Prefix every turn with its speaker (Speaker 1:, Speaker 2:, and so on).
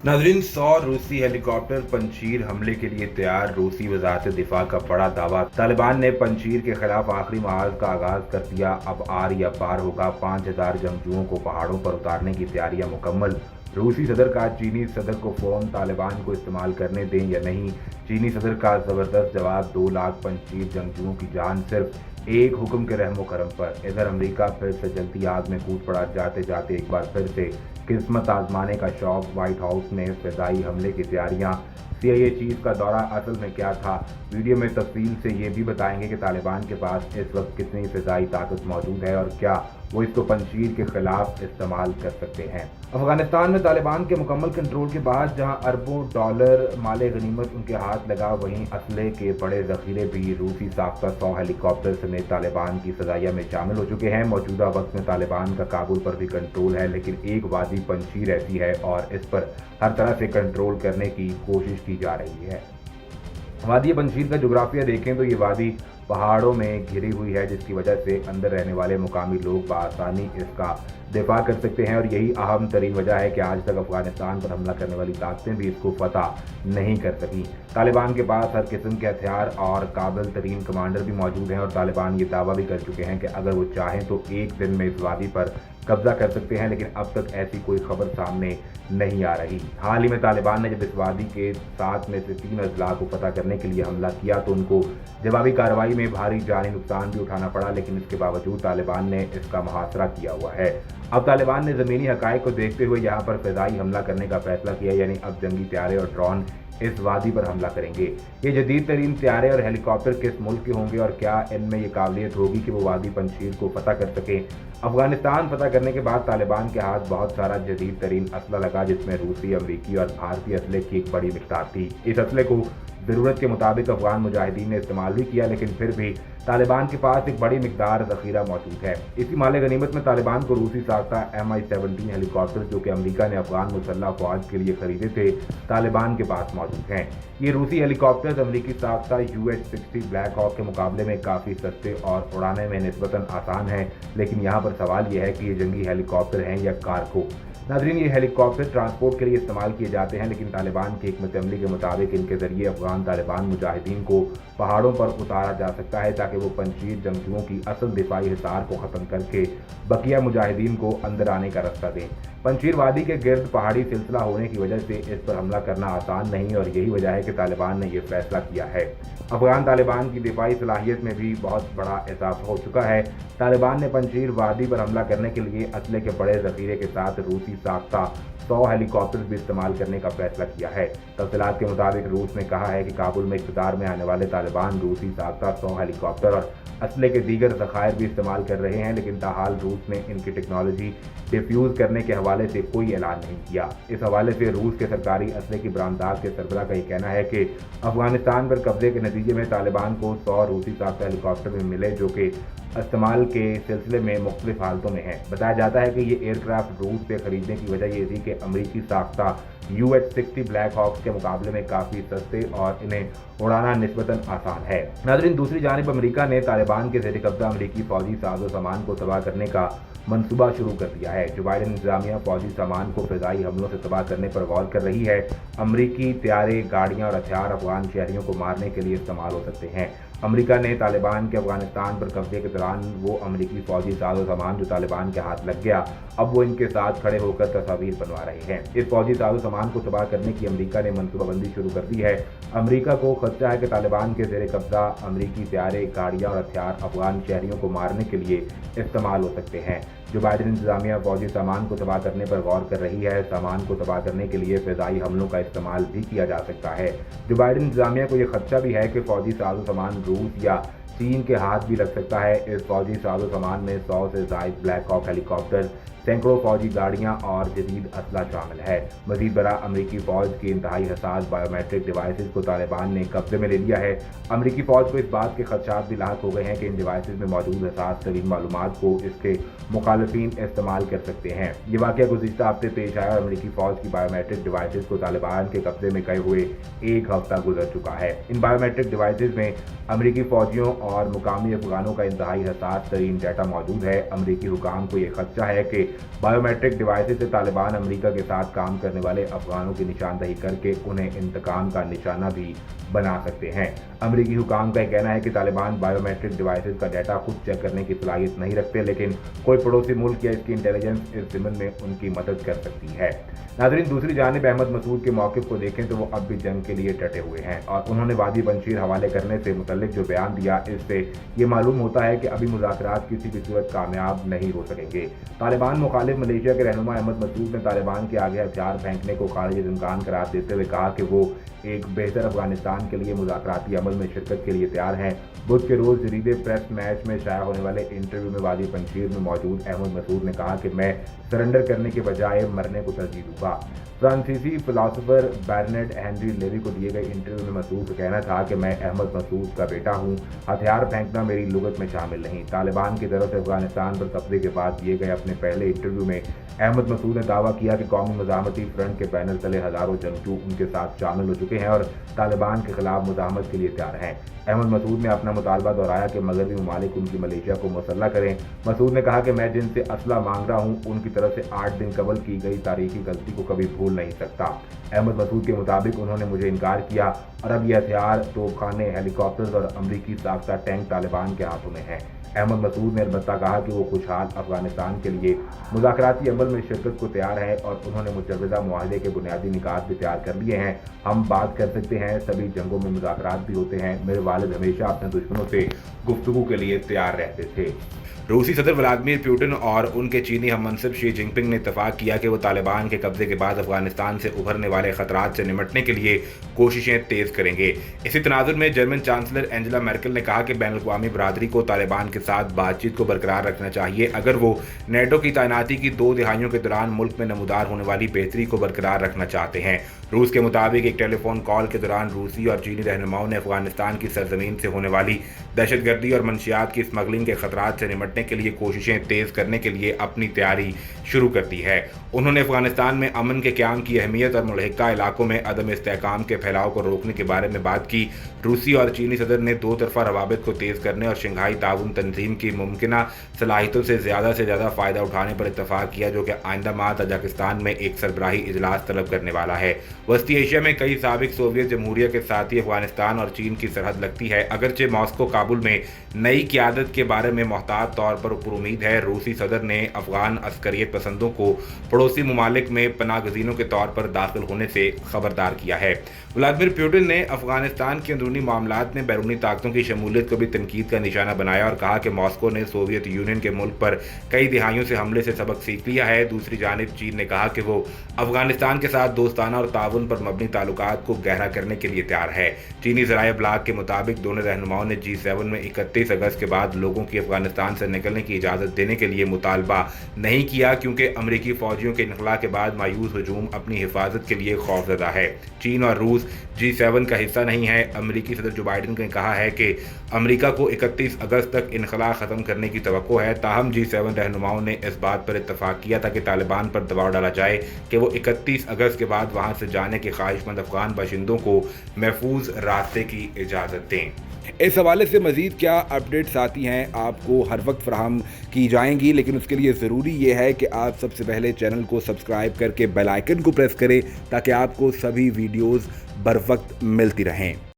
Speaker 1: नाजरीन, 100 रूसी हेलीकॉप्टर पंजशीर हमले के लिए तैयार। रूसी वजारत दिफा का बड़ा दावा। तालिबान ने पंजशीर के खिलाफ आखिरी महाज का आगाज कर दिया। अब आर या पार होगा। 5000 जंगजुओं को पहाड़ों पर उतारने की तैयारियां मुकम्मल। रूसी सदर का चीनी सदर को फोन, तालिबान को इस्तेमाल करने दें या नहीं। चीनी सदर का जबरदस्त जवाब, 2 लाख पंजशीर जंगजुओं की जान सिर्फ एक हुक्म के रहमो करम पर। इधर अमेरिका फिर से जलती आग में कूद पड़ा। जाते जाते एक बार फिर से किस्मत आजमाने का शौक। व्हाइट हाउस में फिजाई हमले की तैयारियां। CIA चीफ का दौरा असल में क्या था, वीडियो में तफसील से ये भी बताएंगे कि तालिबान के पास इस वक्त कितनी फिजाई ताकत मौजूद है और क्या वो इसको पंजशीर के खिलाफ इस्तेमाल कर सकते हैं। अफगानिस्तान में तालिबान के मुकम्मल कंट्रोल के बाद जहां अरबों डॉलर माले गनीमत उनके हाथ लगा, वहीं असले के बड़े जखीरे भी रूसी साख्ता 100 हेलीकॉप्टर समेत तालिबान की फिजाइया में शामिल हो चुके हैं। मौजूदा वक्त में तालिबान का काबुल पर भी कंट्रोल है, लेकिन एक वादी पंजशीर ऐसी है और इस पर हर तरह से कंट्रोल करने की कोशिश की जा रही है। वादी पंजशीर का जोग्राफिया देखें तो ये वादी पहाड़ों में घिरी हुई है, जिसकी वजह से अंदर रहने वाले मुकामी लोग बआसानी इसका दिफा कर सकते हैं और यही अहम तरीन वजह है कि आज तक अफगानिस्तान पर हमला करने वाली ताकतें भी इसको फतह नहीं कर सकी। तालिबान के पास हर किस्म के हथियार और काबिल तरीन कमांडर भी मौजूद हैं और तालिबान ये दावा भी कर चुके हैं कि अगर वो चाहें तो एक दिन में इस वादी पर कब्जा कर सकते हैं, लेकिन अब तक ऐसी कोई खबर सामने नहीं आ रही। हाल ही में तालिबान ने जब इस वादी के 7 में से 3 अजला को फतह करने के लिए हमला किया तो उनको जवाबी कार्रवाई में भारी जानी नुकसान भी उठाना पड़ा, लेकिन इसके बावजूद तालिबान ने इसका मुहासरा किया हुआ है। अब तालिबान ने ज़मीनी हकायक को देखते हुए यहाँ पर फ़िज़ाई हमला करने का फैसला किया, यानी अब जंगी तैयारे और ड्रोन इस वादी पर हमला करेंगे। ये जदीद तरीन तैयारे और हेलीकॉप्टर किस मुल्क के होंगे और क्या इनमें ये काबिलियत होगी कि वो वादी पंजशीर को फतह कर सकें। अफगानिस्तान फतह करने के बाद तालिबान के हाथ बहुत सारा जदीद तरीन असला लगा, जिसमें रूसी, अमरीकी और भारतीय असले की एक बड़ी मिकदार थी। इस असले को ज़रूरत के मुताबिक अफगान मुजाहिदीन ने इस्तेमाल भी किया, लेकिन फिर भी तालिबान के पास एक बड़ी मिकदार ज़खीरा मौजूद है। इसी माले गनीमत में तालिबान को रूसी साख्ता MI-17 हेलीकॉप्टर, जो कि अमेरिका ने अफगान मुसल्लह फौज के लिए खरीदे थे, तालिबान के पास मौजूद हैं। ये रूसी हेलीकॉप्टर्स अमेरिकी साख्ता UH-60 ब्लैक हॉक के मुकाबले में काफ़ी सस्ते और उड़ाने में निस्बतन आसान हैं, लेकिन यहाँ पर सवाल यह है कि ये जंगी हेलीकॉप्टर हैं या कारगो। नाज़रीन, ये हेलीकॉप्टर ट्रांसपोर्ट के लिए इस्तेमाल किए जाते हैं, लेकिन तालिबान की हिकमत अमली के मुताबिक इनके जरिए अफगान तालिबान मुजाहिदीन को पहाड़ों पर उतारा जा सकता है ताकि वो पंजशीर जंगजुओं की असल दिफाई हिसार को ख़त्म करके बकिया मुजाहिदीन को अंदर आने का रास्ता दें। पंजशीर वादी के गिर्द पहाड़ी सिलसिला होने की वजह से इस पर हमला करना आसान नहीं और यही वजह है कि तालिबान ने यह फैसला किया है। अफगान तालिबान की दिफाई सलाहियत में भी बहुत बड़ा इजाफा हो चुका है। तालिबान ने पंजशीर वादी पर हमला करने के लिए असले के बड़े जखीरे के साथ रूसी साख्ता 100 हेलीकॉप्टर भी इस्तेमाल करने का फैसला किया है। तफसीलात के मुताबिक रूस ने कहा है कि काबुल में इक़्तिदार में आने वाले तालिबान रूसी साख्ता 100 हेलीकॉप्टर और असले के दीगर ज़खायर भी इस्तेमाल कर रहे हैं, लेकिन ताहाल रूस ने इनकी टेक्नोलॉजी डिफ्यूज़ करने के हवाले से कोई ऐलान नहीं किया। इस हवाले से रूस के सरकारी असले की बरामदात के सरबराह का ये कहना है कि अफगानिस्तान पर कब्जे के नतीजे में तालिबान को 100 रूसी साख्ता हेलीकॉप्टर भी मिले, जो कि इस्तेमाल के सिलसिले में मुख्तलिफ हालतों में है। बताया जाता है कि ये एयरक्राफ्ट रूस से खरीदने की वजह ये थी कि अमरीकी साख्ता UH-60 ब्लैक हॉक्स के मुकाबले में काफ़ी सस्ते और इन्हें उड़ाना निस्बतन आसान है। नाज़रीन, दूसरी जानिब अमरीका ने तालिबान के ज़ेर कब्जा अमरीकी फ़ौजी साजो सामान को तबाह करने का मंसूबा शुरू कर दिया है। जो बाइडेन इंतजामिया फ़ौजी सामान को फ़िज़ाई हमलों से तबाह करने पर गौर कर रही है। अमरीकी तैयारे, गाड़ियाँ और हथियार अफगान शहरियों को मारने के लिए इस्तेमाल हो सकते हैं। अमेरिका ने तालिबान के अफगानिस्तान पर कब्जे के दौरान वो अमरीकी फ़ौजी साजो सामान जो तालिबान के हाथ लग गया, अब वो इनके साथ खड़े होकर तस्वीर बनवा रहे हैं। इस फौजी साजो सामान को तबाह करने की अमेरिका ने मनसूबाबंदी शुरू कर दी है। अमेरिका को खदशा है कि तालिबान के ज़ेर कब्जा अमरीकी तैयारे, गाड़ियाँ और हथियार अफगान शहरियों को मारने के लिए इस्तेमाल हो सकते हैं। जो बाइडेन इंतजामिया फौजी सामान को तबाह करने पर गौर कर रही है। सामान को तबाह करने के लिए फ़िज़ाई हमलों का इस्तेमाल भी किया जा सकता है। जो बाइडेन इंतजामिया को यह खदशा भी है कि फौजी साजो सामान रूस या चीन के हाथ भी लग सकता है। इस फौजी साजो सामान में 100 से ज़ायद ब्लैक हॉक हेलीकॉप्टर, सैकड़ों फौजी गाड़ियां और जदीद असला शामिल है। मजीद बरा अमरीकी फ़ौज की इंतहाई हसास बायोमेट्रिक डिवाइसेज को तालिबान ने कब्जे में ले लिया है। अमरीकी फ़ौज को इस बात के खदशात भी लाक हो गए हैं कि इन डिवाइसेज में मौजूद हसास तरीन मालूमात को इसके मुखालफिन इस्तेमाल कर सकते हैं। ये वाक़या गुज़िश्ता हफ्ते पेश आया और अमरीकी फ़ौज की बायोमेट्रिक डिवाइसेज को तालिबान के कब्जे में गए हुए एक हफ्ता गुजर चुका है। इन बायोमेट्रिक डिवाइसेज में अमरीकी फ़ौजियों और मुकामी अफगानों का इंतहाई हसास तरीन डाटा मौजूद है। अमरीकी हुकाम को यह खदशा है कि बायोमेट्रिक डिवाइसेस से तालिबान अमेरिका के साथ काम करने वाले अफगानों की निशानदही करके उन्हें इंतकाम का निशाना भी बना सकते हैं। अमेरिकी हुकाम का कहना है कि तालिबान बायोमेट्रिक डिवाइसेस का डाटा खुद चेक करने की सलाहियत नहीं रखते, लेकिन कोई पड़ोसी मुल्क या इसकी इंटेलिजेंस इस ज़िम्न में उनकी मदद कर सकती है। नाज़रीन, दूसरी जानिब अहमद मसूद के मौक़िफ़ को देखें तो वो अब भी जंग के लिए डटे हुए हैं और उन्होंने वादी पंजशीर हवाले करने से मुतल्लिक जो बयान दिया, इससे ये मालूम होता है कि अभी मुज़ाकरात किसी भी सूरत कामयाब नहीं हो सकेंगे। तालिबान मुखालिफ मलेशिया के रहनुमा अहमद मसूद ने तालिबान के आगे हथियार फेंकने को खारिज इम्कान करार देते हुए कहा कि वो एक बेहतर अफगानिस्तान के लिए मुज़ाकराती अमल में शिरकत के लिए तैयार हैं। बुध के रोज़ जरीदे प्रेस मैच में शाया होने वाले इंटरव्यू में वादी पंजशीर में मौजूद अहमद मसूद ने कहा कि मैं सरेंडर करने के बजाय मरने को तरजीह दूंगा। फ्रांसीसी फिलासफर बर्नार्ड हेनरी लेवी को दिए गए इंटरव्यू में मसूद का कहना था कि मैं अहमद मसूद का बेटा हूं, हथियार फेंकना मेरी लुगत में शामिल नहीं। तालिबान की तरफ से अफगानिस्तान पर कब्जे के बाद दिए गए अपने पहले इंटरव्यू में अहमद मसूद ने दावा किया कि कौमी मज़ाहमती फ्रंट के पैनल तले हज़ारों जंगजू उनके साथ शामिल हो चुके हैं और तालिबान के खिलाफ मुज़ाहमत के लिए तैयार हैं। अहमद मसूद ने अपना मुतालबा दोहराया कि मगरबी ममालिक उनकी मलेशिया को मुसल्लह करें। मसूद ने कहा कि मैं जिनसे असला मांग रहा हूं उनकी तरफ से 8 दिन कबल की गई तारीखी गलती को कभी भूल नहीं सकता। अहमद मसूद के मुताबिक उन्होंने मुझे इनकार किया और अब ये हथियार, तोपखाने, हेलीकॉप्टर्स और अमरीकी साख्ता टैंक तालिबान के हाथों में हैं। अहमद मसूद ने अलबत्ता कहा कि वो खुशहाल अफगानिस्तान के लिए मुज़ाकराती अमल में शिरकत को तैयार है और उन्होंने मुजवज़ा मुआहदे के बुनियादी निकात भी तैयार कर लिए हैं। हम बात कर सकते हैं, सभी जंगों में मुज़ाकरात भी होते हैं। मेरे वालिद हमेशा अपने दुश्मनों से गुफ्तगू के लिए तैयार रहते थे। रूसी सदर व्लादिमीर पुतिन और उनके चीनी हममनसब शी जिनपिंग ने इत्तफाक किया कि वो तालिबान के कब्जे के बाद अफगानिस्तान से उभरने वाले खतरात से निपटने के लिए कोशिशें तेज करेंगे। इसी तनाजुर में जर्मन चांसलर एंजेला मर्केल ने कहा कि बैनुल-अक़वामी बरादरी को तालिबान के साथ बातचीत को बरकरार रखना चाहिए अगर वो नेटो की तैनाती की 2 दिहाइयों के दौरान मुल्क में नमूदार होने वाली बेहतरी को बरकरार रखना चाहते हैं। रूस के मुताबिक एक टेलीफोन कॉल के दौरान रूसी और चीनी रहनुमाओं ने अफगानिस्तान की सरजमीन से होने वाली दहशतगर्दी और मंशियात की स्मगलिंग के खतरात से निपटने के लिए कोशिशें तेज करने के लिए अपनी तैयारी शुरू कर दी है। उन्होंने अफगानिस्तान में अमन के क़याम की अहमियत और मुल्हिका इलाकों में अदम इस्तेहकाम के फैलाव को रोकने के बारे में बात की। रूसी और चीनी सदर ने 2 तरफ़ा रवाबित को तेज़ करने और शंघाई ताउन तंजीम की मुमकिना सलाहियतों से ज़्यादा फ़ायदा उठाने पर इत्तफाक किया, जो कि आइंदा माह तजाकिस्तान में एक सरबराही इजलास तलब करने वाला है। वस्ती एशिया में कई साबिक सोवियत जमहूरिया के साथ ही अफगानिस्तान और चीन की सरहद लगती है। अगरचे मॉस्को काबुल में नई क़यादत के बारे में मोहतात तौर पर उम्मीद है, रूसी सदर ने अफगान अस्करियत पसंदों को पड़ोसी ममालिक में पनाहगज़ीनों के तौर पर दाखिल होने से खबरदार किया है। व्लादिमीर पुतिन ने अफगानिस्तान के अंदरूनी मामलात में बैरूनी ताकतों की शमूलियत को भी तनकीद का निशाना बनाया और कहा कि मॉस्को ने सोवियत यूनियन के मुल्क पर कई दिहाइयों से हमले से सबक सीख लिया है। दूसरी जानिब चीन ने कहा कि वो अफगानिस्तान के साथ दोस्ताना और ताउन पर मबनी ताल्लुकात को गहरा करने के लिए तैयार है। चीनी ज़राए ब्लाग के मुताबिक दोनों रहनुमाओं ने G7 में 31 अगस्त के बाद लोगों की अफगानिस्तान से निकलने की इजाज़त देने के लिए मुतालबा नहीं किया, क्योंकि अमरीकी फ़ौजियों के इनखला के बाद मायूस हजूम अपनी हिफाजत के लिए खौफजदा है। चीन और रूस G7 का हिस्सा नहीं है। अमरीकी सदर जो बाइडन ने कहा है कि अमरीका को 31 अगस्त तक इनखला ख़त्म करने की तवक्को है। ताहम G7 रहनुमाओं ने इस बात पर इत्तफाक किया था कि तालिबान पर दबाव डाला जाए कि वो 31 अगस्त के बाद वहाँ से जाने के ख्वाहिशमंद अफगान बाशिंदों को महफूज रास्ते की इजाज़त दें।
Speaker 2: इस हवाले से मज़ीद क्या अपडेट्स आती हैं आपको हर वक्त फराहम की जाएंगी, लेकिन उसके लिए ज़रूरी ये है कि आप सबसे पहले चैनल को सब्सक्राइब करके बेल आइकन को प्रेस करें ताकि आपको सभी वीडियोज़ बर वक्त मिलती रहें।